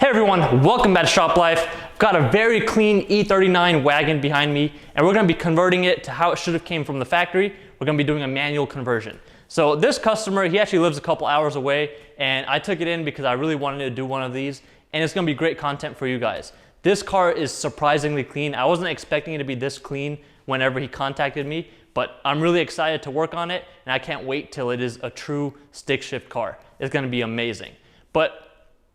Hey everyone, welcome back to Shop Life. I've got a very clean E39 wagon behind me, and we're gonna be converting it to how it should have came from the factory. We're gonna be doing a manual conversion. So this customer, he actually lives a couple hours away, and I took it in because I really wanted to do one of these, and it's gonna be great content for you guys. This car is surprisingly clean. I wasn't expecting it to be this clean whenever he contacted me, but I'm really excited to work on it, and I can't wait till it is a true stick shift car. It's gonna be amazing. But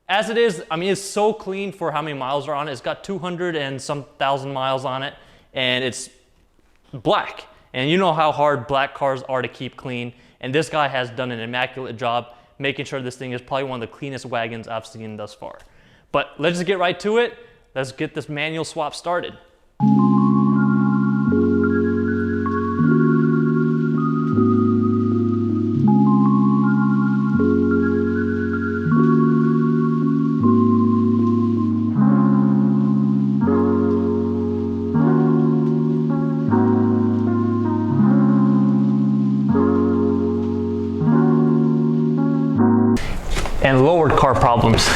as it is, I mean, it's so clean for how many miles are on it. It's got 200 and some thousand miles on it, and it's black. And you know how hard black cars are to keep clean. And this guy has done an immaculate job making sure this thing is probably one of the cleanest wagons I've seen thus far. But let's just get right to it. Let's get this manual swap started. And lowered car problems.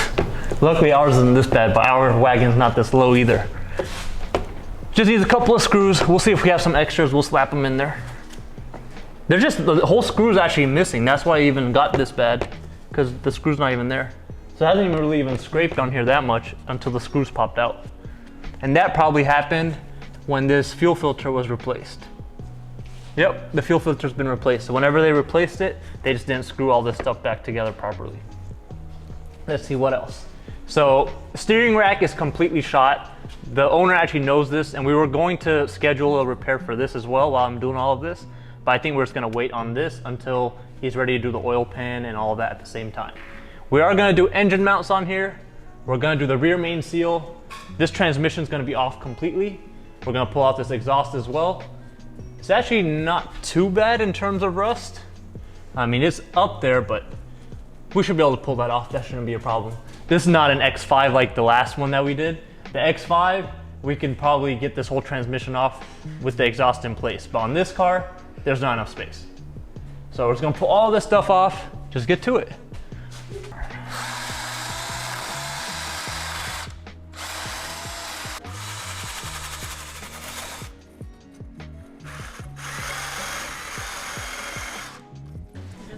Luckily ours isn't this bad, but our wagon's not this low either. Just needs a couple of screws. We'll see if we have some extras, we'll slap them in there. They're just, the whole screw's actually missing. That's why I even got this bad, because the screw's not even there. So it hasn't even really even scraped on here that much until the screws popped out. And that probably happened when this fuel filter was replaced. Yep, the fuel filter's been replaced. So whenever they replaced it, they just didn't screw all this stuff back together properly. Let's see what else. So steering rack is completely shot. The owner actually knows this, and we were going to schedule a repair for this as well while I'm doing all of this, but I think we're just gonna wait on this until he's ready to do the oil pan and all of that at the same time. We are gonna do engine mounts on here. We're gonna do the rear main seal. This transmission is gonna be off completely. We're gonna pull out this exhaust as well. It's actually not too bad in terms of rust. I mean, it's up there, but we should be able to pull that off. That shouldn't be a problem. This is not an X5 like the last one that we did. The X5, we can probably get this whole transmission off with the exhaust in place. But on this car, there's not enough space. So we're just gonna pull all this stuff off, just get to it.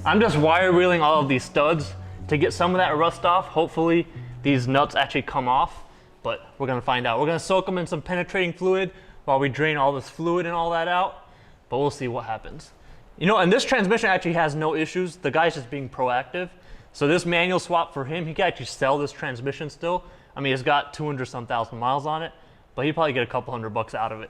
I'm just wire wheeling all of these studs to get some of that rust off. Hopefully these nuts actually come off, but we're gonna find out. We're gonna soak them in some penetrating fluid while we drain all this fluid and all that out, but we'll see what happens. You know, and this transmission actually has no issues. The guy's just being proactive. So this manual swap for him, he can actually sell this transmission still. I mean, it's got 200 some thousand miles on it, but he'd probably get a couple $100 out of it.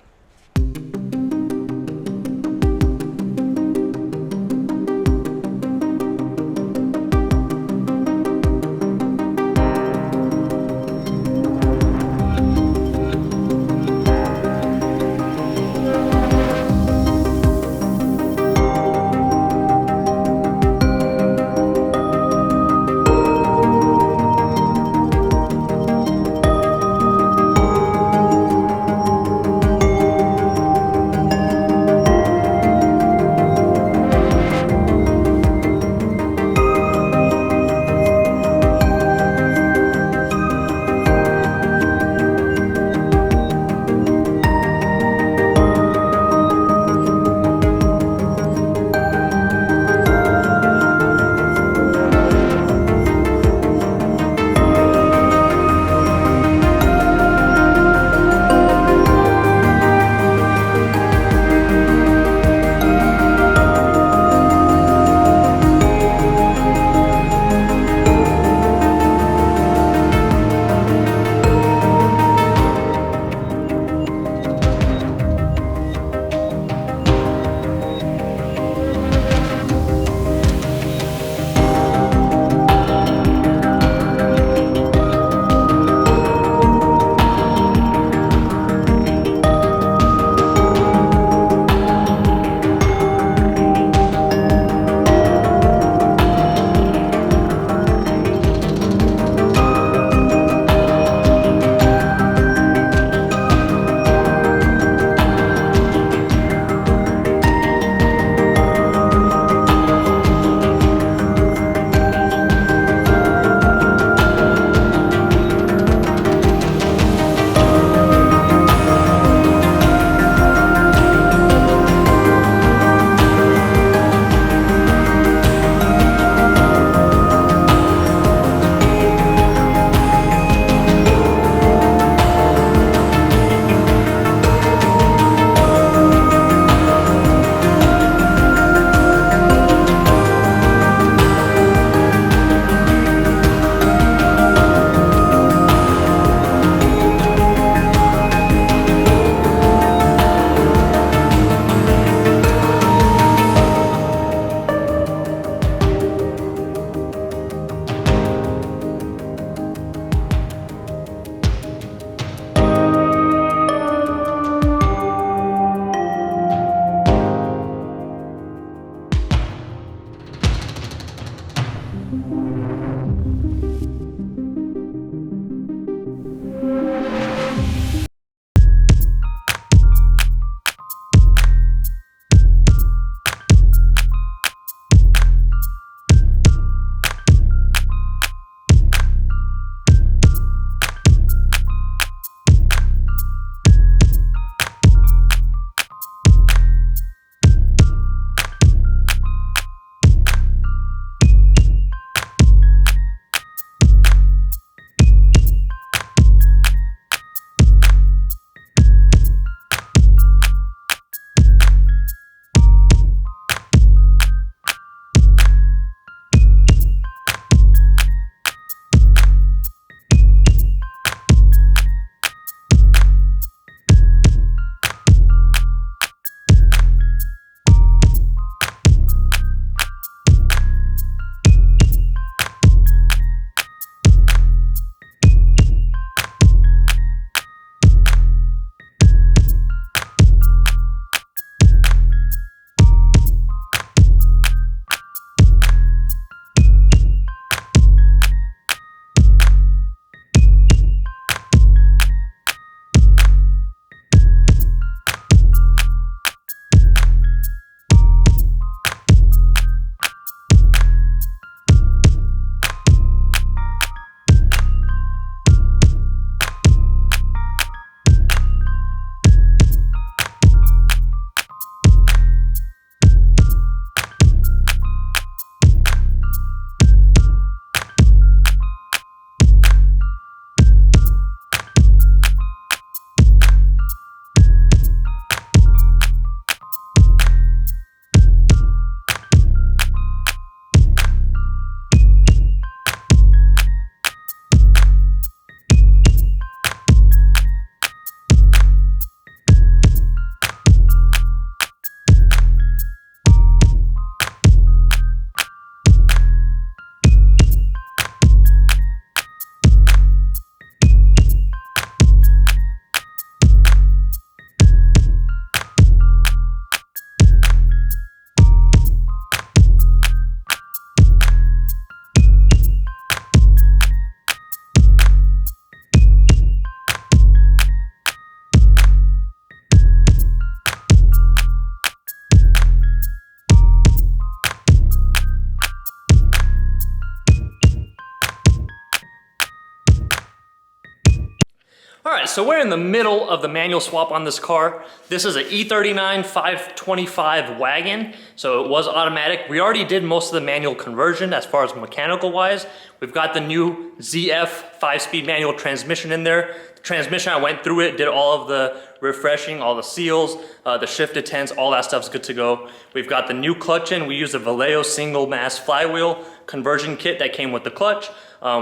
All right, so we're in the middle of the manual swap on this car. This is an E39 525 Wagon, so it was automatic. We already did most of the manual conversion as far as mechanical wise. We've got the new ZF 5-speed manual transmission in there. The transmission, I went through it, did all of the refreshing, all the seals, the shifted tents, all that stuff's good to go. We've got the new clutch in. We used a Vallejo single mass flywheel conversion kit that came with the clutch.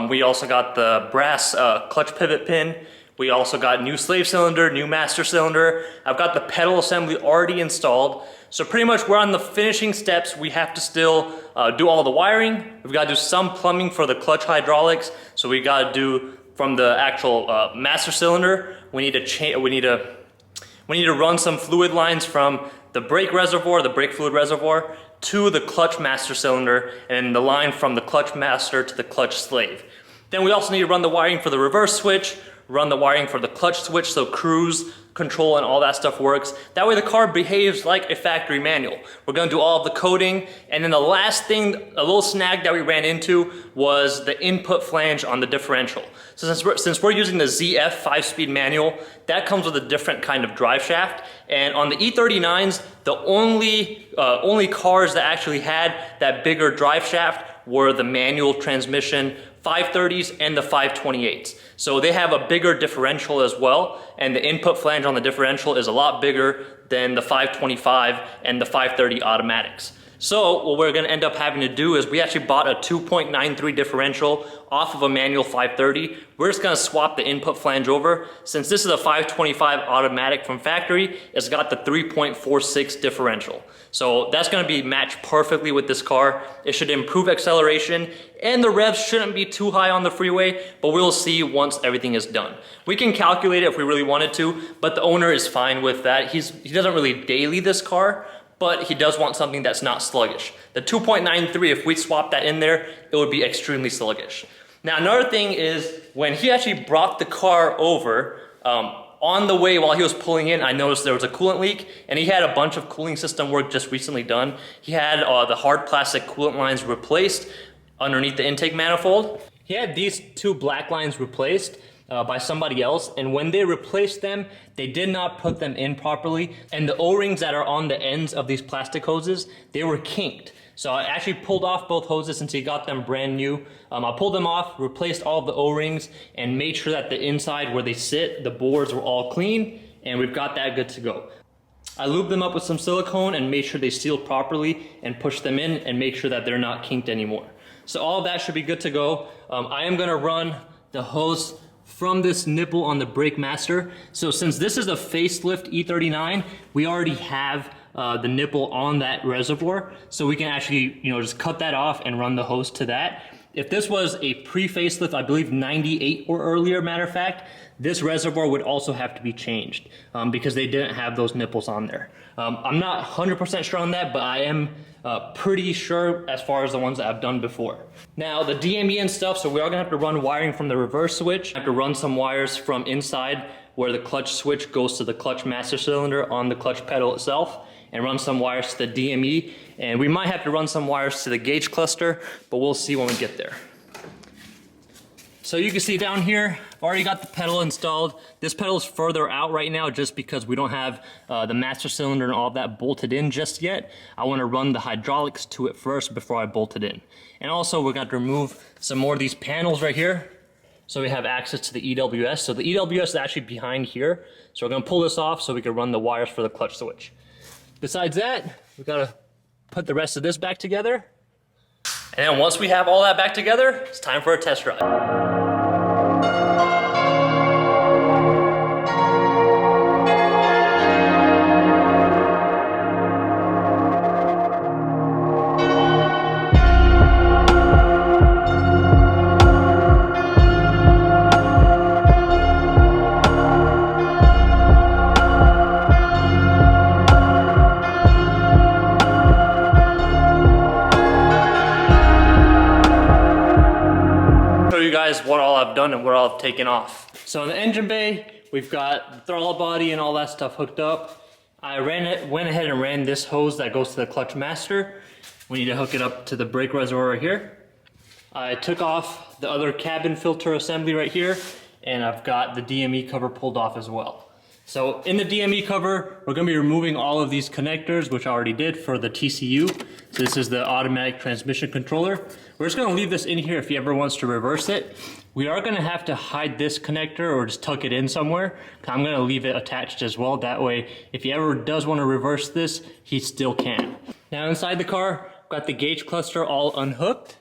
We also got the brass clutch pivot pin. We also got new slave cylinder, new master cylinder. I've got the pedal assembly already installed. So pretty much we're on the finishing steps. We have to still do all the wiring. We've got to do some plumbing for the clutch hydraulics. So we got to do from the actual master cylinder. We need to run some fluid lines from the brake reservoir, the brake fluid reservoir, to the clutch master cylinder, and the line from the clutch master to the clutch slave. Then we also need to run the wiring for the reverse switch, run the wiring for the clutch switch so cruise control and all that stuff works. That way the car behaves like a factory manual. We're gonna do all of the coding, and then the last thing, a little snag that we ran into was the input flange on the differential. So since we're using the ZF 5-speed manual, that comes with a different kind of drive shaft, and on the E39s, the only cars that actually had that bigger drive shaft were the manual transmission 530s and the 528s. So they have a bigger differential as well, and the input flange on the differential is a lot bigger than the 525 and the 530 automatics. So what we're gonna end up having to do is we actually bought a 2.93 differential off of a manual 530. We're just gonna swap the input flange over. Since this is a 525 automatic from factory, it's got the 3.46 differential. So that's gonna be matched perfectly with this car. It should improve acceleration, and the revs shouldn't be too high on the freeway, but we'll see once everything is done. We can calculate it if we really wanted to, but the owner is fine with that. He doesn't really daily this car, but he does want something that's not sluggish. The 2.93, if we swap that in there, it would be extremely sluggish. Now another thing is, when he actually brought the car over, on the way while he was pulling in, I noticed there was a coolant leak, and he had a bunch of cooling system work just recently done. He had the hard plastic coolant lines replaced underneath the intake manifold. He had these two black lines replaced by somebody else, and when they replaced them, they did not put them in properly, and the O-rings that are on the ends of these plastic hoses, they were kinked. So I actually pulled off both hoses since he got them brand new. I pulled them off, replaced all of the O-rings, and made sure that the inside where they sit, the boards were all clean, and we've got that good to go. I lubed them up with some silicone and made sure they sealed properly, and pushed them in and make sure that they're not kinked anymore. So all of that should be good to go. I am gonna run the hose from this nipple on the brake master. So since this is a facelift E39, we already have the nipple on that reservoir, so we can actually, just cut that off and run the hose to that. If this was a pre-facelift, I believe 98 or earlier, matter of fact, this reservoir would also have to be changed because they didn't have those nipples on there. I'm not 100% sure on that, but I am pretty sure as far as the ones that I've done before. Now the DME and stuff, so we are gonna have to run wiring from the reverse switch. I have to run some wires from inside where the clutch switch goes to the clutch master cylinder on the clutch pedal itself, and run some wires to the DME, and we might have to run some wires to the gauge cluster, but we'll see when we get there. So you can see down here, I've already got the pedal installed. This pedal is further out right now just because we don't have the master cylinder and all that bolted in just yet. I want to run the hydraulics to it first before I bolt it in. And also we're going to remove some more of these panels right here, so we have access to the EWS. So the EWS is actually behind here, so we're going to pull this off so we can run the wires for the clutch switch. Besides that, we've got to put the rest of this back together. And then once we have all that back together, it's time for a test drive. What all I've done and what all I've taken off. So in the engine bay, we've got the throttle body and all that stuff hooked up. I went ahead and ran this hose that goes to the clutch master. We need to hook it up to the brake reservoir right here. I took off the other cabin filter assembly right here, and I've got the DME cover pulled off as well. So in the DME cover, we're going to be removing all of these connectors, which I already did for the TCU. So this is the automatic transmission controller. We're just going to leave this in here if he ever wants to reverse it. We are going to have to hide this connector or just tuck it in somewhere. I'm going to leave it attached as well. That way, if he ever does want to reverse this, he still can. Now inside the car, I've got the gauge cluster all unhooked.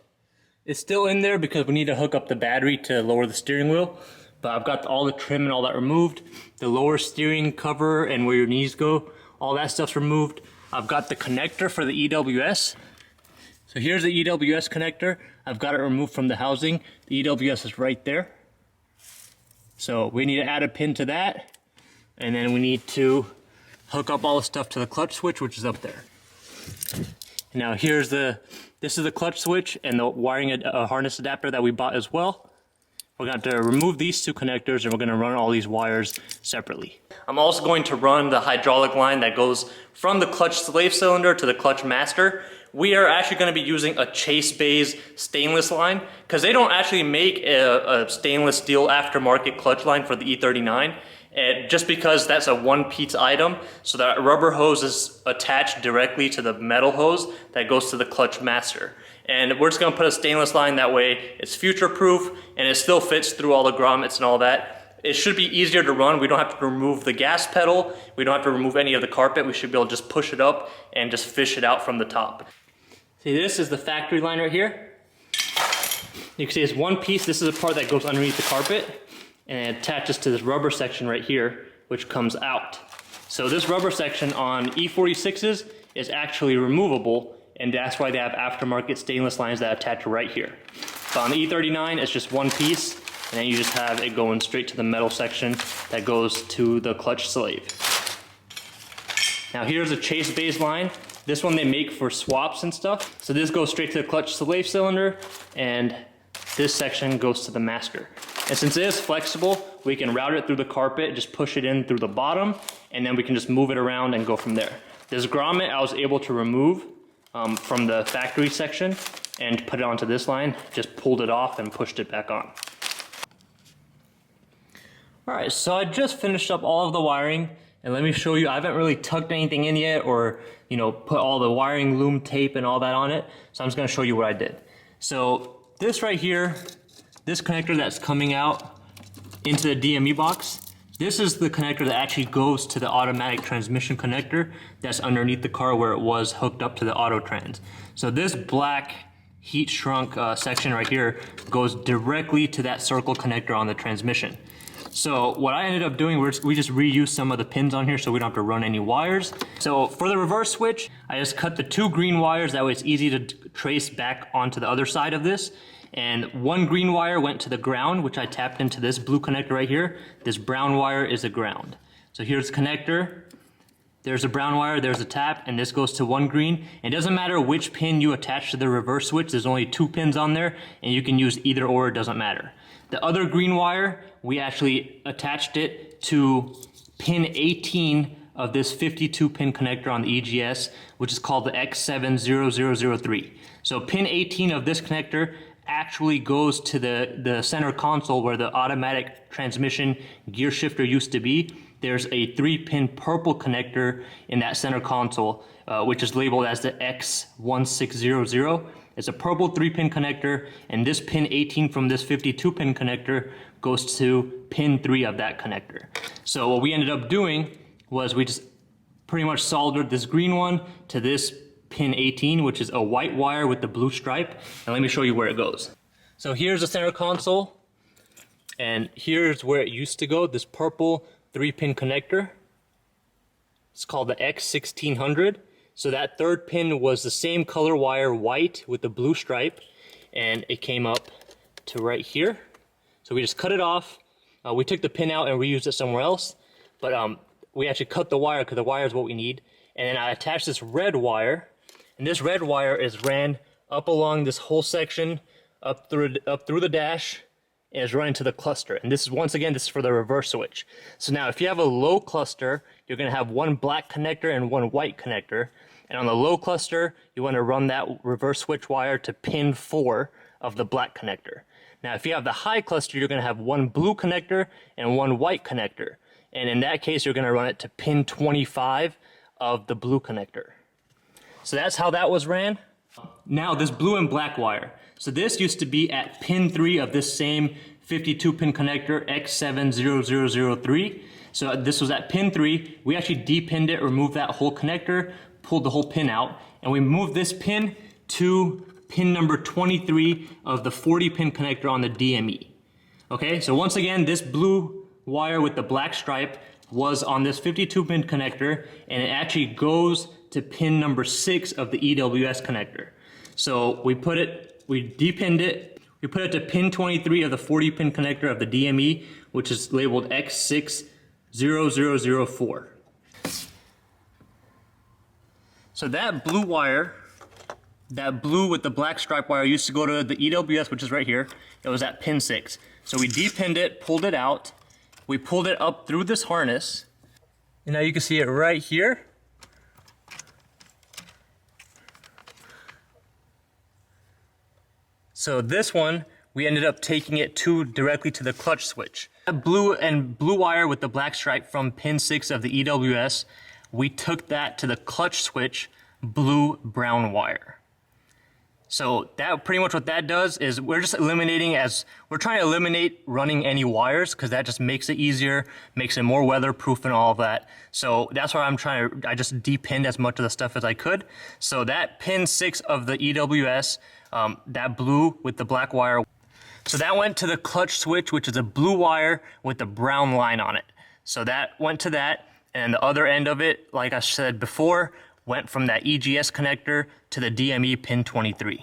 It's still in there because we need to hook up the battery to lower the steering wheel. But I've got all the trim and all that removed. The lower steering cover and where your knees go, all that stuff's removed. I've got the connector for the EWS. So here's the EWS connector. I've got it removed from the housing. The EWS is right there. So we need to add a pin to that. And then we need to hook up all the stuff to the clutch switch, which is up there. Now here's this is the clutch switch and the wiring harness adapter that we bought as well. We're going to have to remove these two connectors and we're going to run all these wires separately. I'm also going to run the hydraulic line that goes from the clutch slave cylinder to the clutch master. We are actually going to be using a Chase Bays stainless line because they don't actually make a stainless steel aftermarket clutch line for the E39. And just because that's a one-piece item, so that rubber hose is attached directly to the metal hose that goes to the clutch master. And we're just gonna put a stainless line, that way it's future-proof and it still fits through all the grommets and all that. It should be easier to run. We don't have to remove the gas pedal. We don't have to remove any of the carpet. We should be able to just push it up and just fish it out from the top. See, this is the factory line right here. You can see it's one piece. This is a part that goes underneath the carpet and it attaches to this rubber section right here, which comes out. So this rubber section on E46s is actually removable, and that's why they have aftermarket stainless lines that attach right here. But on the E39, it's just one piece, and then you just have it going straight to the metal section that goes to the clutch slave. Now here's a Chase Bays line. This one they make for swaps and stuff. So this goes straight to the clutch slave cylinder, and this section goes to the master. And since it is flexible, we can route it through the carpet, just push it in through the bottom, and then we can just move it around and go from there. This grommet I was able to remove from the factory section and put it onto this line, just pulled it off and pushed it back on. All right, so I just finished up all of the wiring, and let me show you, I haven't really tucked anything in yet or, you know, put all the wiring loom tape and all that on it. So I'm just gonna show you what I did. So this right here, this connector that's coming out into the DME box, this is the connector that actually goes to the automatic transmission connector that's underneath the car where it was hooked up to the auto trans. So this black heat shrunk section right here goes directly to that circle connector on the transmission. So what I ended up doing, we just reused some of the pins on here so we don't have to run any wires. So for the reverse switch, I just cut the two green wires, that way it's easy to trace back onto the other side of this. And one green wire went to the ground, which I tapped into this blue connector right here. This brown wire is the ground. So here's the connector. There's a brown wire, there's a tap, and this goes to one green. It doesn't matter which pin you attach to the reverse switch. There's only two pins on there, and you can use either or, it doesn't matter. The other green wire, we actually attached it to pin 18 of this 52 pin connector on the EGS, which is called the X70003. So pin 18 of this connector actually goes to the center console where the automatic transmission gear shifter used to be. There's a 3-pin purple connector in that center console, which is labeled as the X1600. It's a purple 3-pin connector, and this pin 18 from this 52-pin connector goes to pin 3 of that connector. So what we ended up doing was we just pretty much soldered this green one to this pin 18, which is a white wire with the blue stripe. And let me show you where it goes. So here's the center console, and here's where it used to go, this purple 3-pin connector. It's called the X1600. So that third pin was the same color wire, white with the blue stripe, and it came up to right here. So we just cut it off. We took the pin out and reused it somewhere else, but we actually cut the wire because the wire is what we need. And then I attached this red wire, and this red wire is ran up along this whole section, up through the dash, and is running to the cluster. And this is, once again, this is for the reverse switch. So now if you have a low cluster, you're gonna have one black connector and one white connector. And on the low cluster, you wanna run that reverse switch wire to pin 4 of the black connector. Now, if you have the high cluster, you're going to have one blue connector and one white connector. And in that case, you're going to run it to pin 25 of the blue connector. So that's how that was ran. Now this blue and black wire. So this used to be at pin 3 of this same 52 pin connector X70003. So this was at pin 3. We actually depinned it, removed that whole connector, pulled the whole pin out, and we moved this pin to pin number 23 of the 40 pin connector on the DME. Okay, so once again, this blue wire with the black stripe was on this 52 pin connector, and it actually goes to pin number 6 of the EWS connector. So we depinned it, we put it to pin 23 of the 40 pin connector of the DME, which is labeled X60004. So that blue wire, that blue with the black stripe wire used to go to the EWS, which is right here. It was at pin 6. So we depinned it, pulled it out, we pulled it up through this harness, and now you can see it right here. So this one, we ended up taking it directly to the clutch switch. That blue wire with the black stripe from pin 6 of the EWS, we took that to the clutch switch blue-brown wire. So that pretty much what that does is we're trying to eliminate running any wires, because that just makes it easier, makes it more weatherproof and all of that. So that's why I just depinned as much of the stuff as I could. So that pin 6 of the EWS, that blue with the black wire, so that went to the clutch switch, which is a blue wire with a brown line on it. So that went to that, and the other end of it, like I said before, went from that EGS connector to the DME pin 23.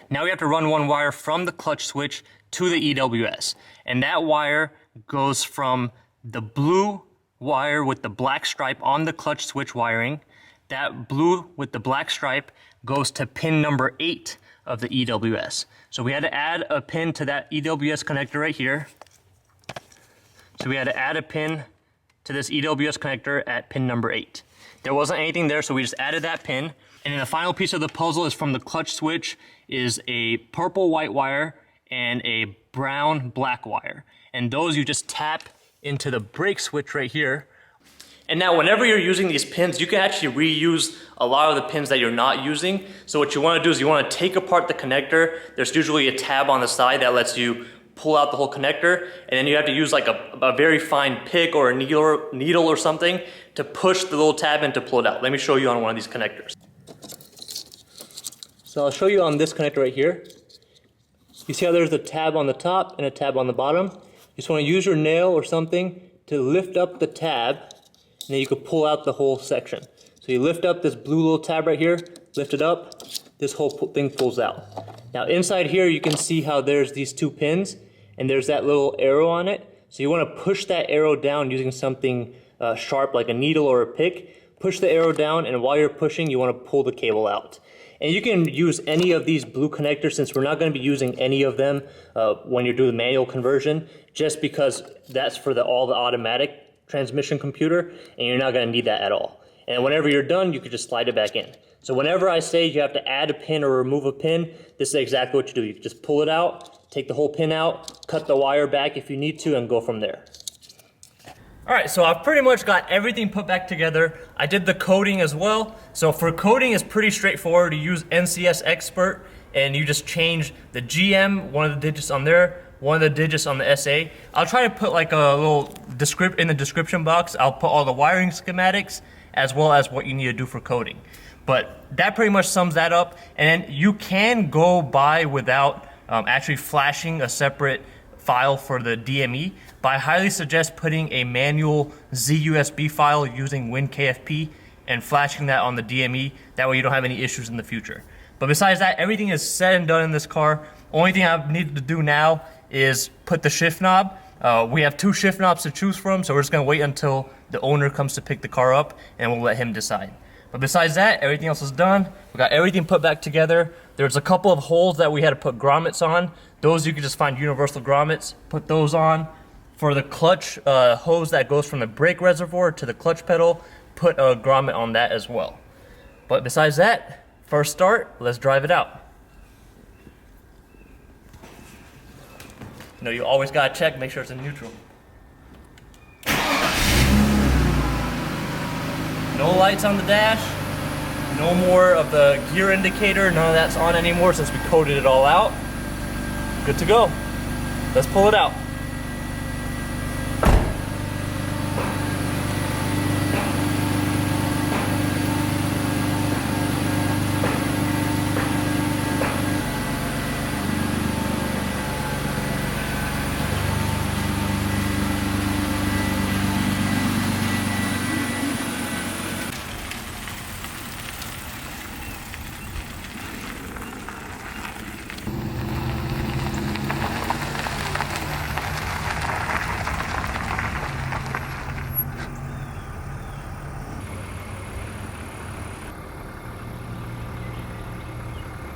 Now we have to run one wire from the clutch switch to the EWS, and that wire goes from the blue wire with the black stripe on the clutch switch wiring. That blue with the black stripe goes to pin number 8 of the EWS. So we had to add a pin to that EWS connector right here. So we had to add a pin to this EWS connector at pin number 8. There wasn't anything there, so we just added that pin. And then the final piece of the puzzle is from the clutch switch is a purple white wire and a brown black wire. And those you just tap into the brake switch right here. And now whenever you're using these pins, you can actually reuse a lot of the pins that you're not using. So what you want to do is you want to take apart the connector. There's usually a tab on the side that lets you pull out the whole connector, and then you have to use like a very fine pick or a needle or something to push the little tab in to pull it out. Let me show you on one of these connectors. So I'll show you on this connector right here. You see how there's a tab on the top and a tab on the bottom? You just want to use your nail or something to lift up the tab, and then you can pull out the whole section. So you lift up this blue little tab right here, lift it up, this whole thing pulls out. Now inside here you can see how there's these 2 pins, and there's that little arrow on it. So you want to push that arrow down using something sharp like a needle or a pick. Push the arrow down, and while you're pushing, you want to pull the cable out. And you can use any of these blue connectors, since we're not going to be using any of them when you're doing the manual conversion, just because that's for all the automatic transmission computer, and you're not going to need that at all. And whenever you're done, you can just slide it back in. So whenever I say you have to add a pin or remove a pin, this is exactly what you do. You just pull it out, take the whole pin out, cut the wire back if you need to, and go from there. All right, so I've pretty much got everything put back together. I did the coding as well. So for coding, it's pretty straightforward. You use NCS Expert, and you just change the GM, one of the digits on there, one of the digits on the SA. I'll try to put like a little in the description box. I'll put all the wiring schematics as well as what you need to do for coding. But that pretty much sums that up. And then you can go by without actually flashing a separate file for the DME, but I highly suggest putting a manual ZUSB file using WinKFP and flashing that on the DME. That way you don't have any issues in the future. But besides that, everything is said and done in this car. Only thing I need to do now is put the shift knob. We have 2 shift knobs to choose from, so we're just gonna wait until the owner comes to pick the car up, and we'll let him decide. But besides that, everything else is done. We got everything put back together. There's a couple of holes that we had to put grommets on. Those you can just find universal grommets, put those on. For the clutch hose that goes from the brake reservoir to the clutch pedal, put a grommet on that as well. But besides that, first start, let's drive it out. You know, you always gotta check, make sure it's in neutral. No lights on the dash. No more of the gear indicator. None of that's on anymore since we coated it all out. Good to go. Let's pull it out.